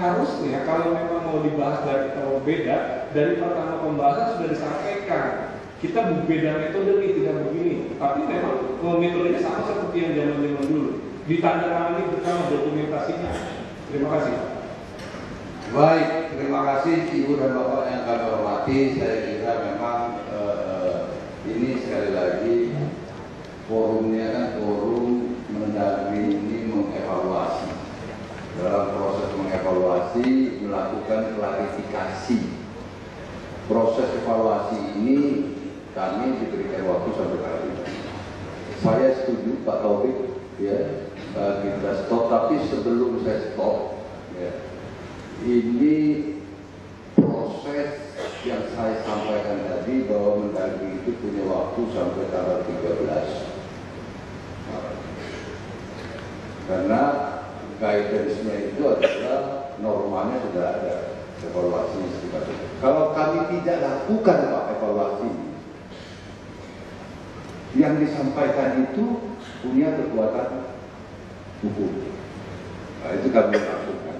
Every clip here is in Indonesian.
harusnya kalau memang mau dibahas dari beda, dari pertama pembahasan sudah disampaikan kita berbeda metode nih, tidak begini. Tapi memang metodenya sama seperti yang zaman-zaman dulu, ditandatangani bersama dokumentasinya. Terima kasih. Baik, terima kasih Ibu dan Bapak yang kami hormati. Saya kira memang ini sekali lagi forumnya kan forum Mendagri ini mengevaluasi. Dalam proses mengevaluasi melakukan klarifikasi. Proses evaluasi ini kami diberikan waktu sampai hari ini. Saya setuju Pak Taufik, ya, kita stop. Tapi sebelum saya stop, ya, ini proses yang saya sampaikan tadi bahwa Mendagri itu punya waktu sampai tanggal 13 Maret. Karena guidance-nya itu adalah normanya sudah ada evaluasi seperti itu. Kalau kami tidak lakukan Pak evaluasi, yang disampaikan itu punya kekuatan hukum. Nah, itu kami lakukan.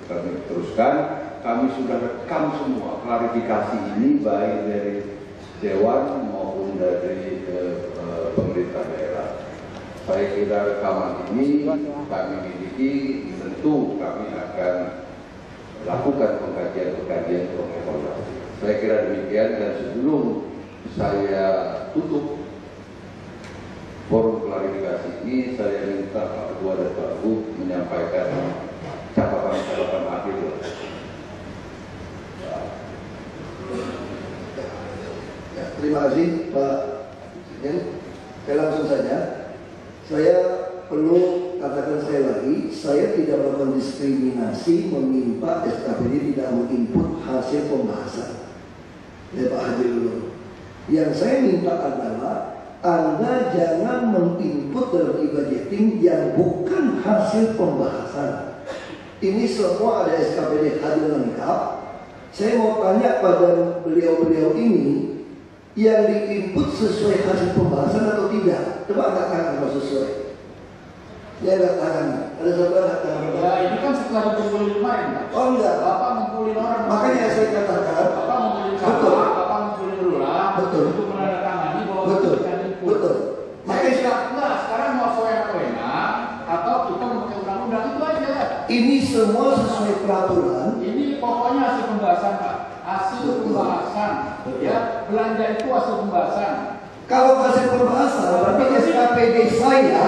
Kami teruskan, kami sudah rekam semua klarifikasi ini baik dari Dewan maupun dari pemerintah daerah. Saya kira rekaman ini kami miliki, tentu kami akan lakukan pengkajian-pengkajian pengevaluasi. Saya kira demikian, dan sebelum saya tutup forum klarifikasi ini, saya minta Pak Ketua dan Pak Gub menyampaikan catatan akhir. Ya, terima kasih Pak Presiden. Saya langsung saja. Saya perlu katakan sekali lagi, saya tidak melakukan diskriminasi meminta SKPD tidak menginput hasil pembahasan. Ya Pak Haji dulu. Yang saya minta adalah Anda jangan menginput dalam e-budgeting yang bukan hasil pembahasan. Ini semua ada SKPD hadir lengkap. Saya mau tanya pada beliau-beliau ini, yang diinput sesuai hasil pembahasan atau tidak? Coba angkat tangan kalau sesuai. Ya angkat tangan. Ada saudara angkat tangan. Ya ini kan setelah dikumpulin kemarin, Pak. Oh enggak. Bapak ngumpulin orang. Makanya saya katakan. Bapak ngumpulin sama. Betul. Bapak ngumpulin Lurah. Betul. Untuk menandatangani bahwa betul. Betul. Makanya enggak. Sekarang mau wewenang atau kita memakai undang-undang itu aja. Ini semua sesuai peraturan. Ini pokoknya hasil pembahasan, Pak. Hasil pembahasan. Ya, belanja itu hasil pembahasan. Kalau hasil pembahasan, berarti SKPD saya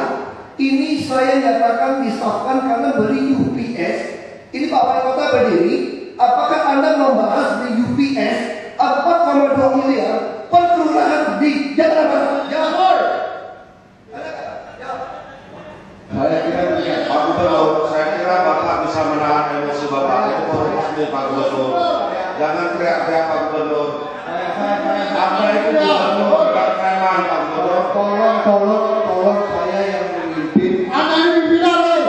ini saya nyatakan disahkan karena beli UPS. Ini Pak Wali Kota berdiri. Apakah Anda membahas di UPS 4,2 miliar per kelurahan di Jakarta? Jawab. Saya kira Pak Gubernur, saya kira Bapak bisa menahan emosi Bapak. Itu resmi Pak Gubernur. Jangan teriak-teriak Pak Gubernur. Anda itu gubernur, bukan preman Pak Gubernur. Tolong saya yang memimpin. Anda yang pimpinan loh.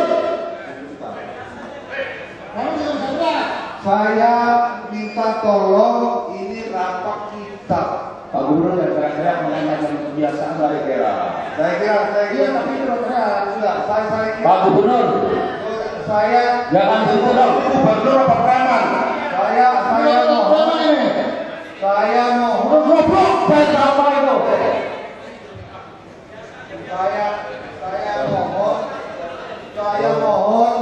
Saya minta tolong, ini rapat kita. Pak Gubernur yang teriak-teriak mengenai kebiasaan dari kira. Saya kira Tapi itu teriak. sudah. Saya kira. Pak Gubernur, Saya jangan situ dong. gubernur apa preman? Saya mohon. Saya mohon. Goblok, saya apa itu? Saya mohon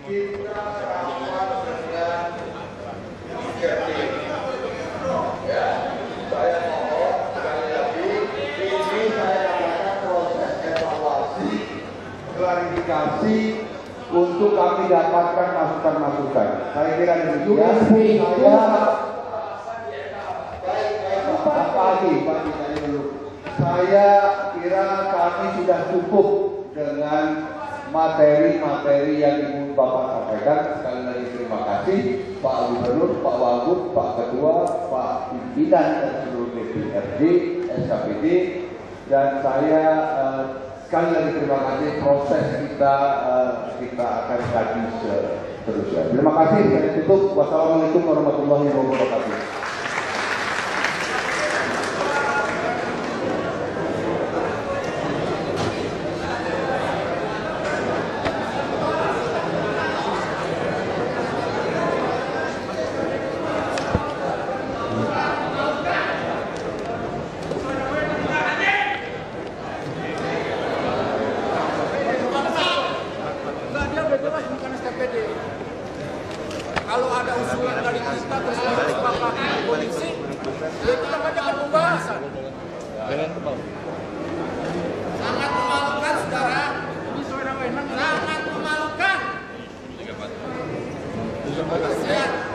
kita rapat dengan objektif. Ya, saya mohon sekali lagi, ini saya katakan proses evaluasi, klarifikasi untuk kami dapatkan masukan-masukan. Saya kira demikian. Saya kira kami sudah cukup dengan materi-materi yang ingin Bapak sampaikan. Sekali lagi terima kasih Pak Gubernur, Pak Wagub, Pak Ketua, Pak Pimpinan dan seluruh DPRD, SKPD, dan saya sekali lagi terima kasih. Proses kita akan kaji seterusnya. Terima kasih. Saya tutup. Wassalamualaikum warahmatullahi wabarakatuh. Kalau ada usulan dari kita terus disepakati polisi, ya itu namanya kan pembahasan. Sangat memalukan, saudara. Sangat memalukan. Kasihan.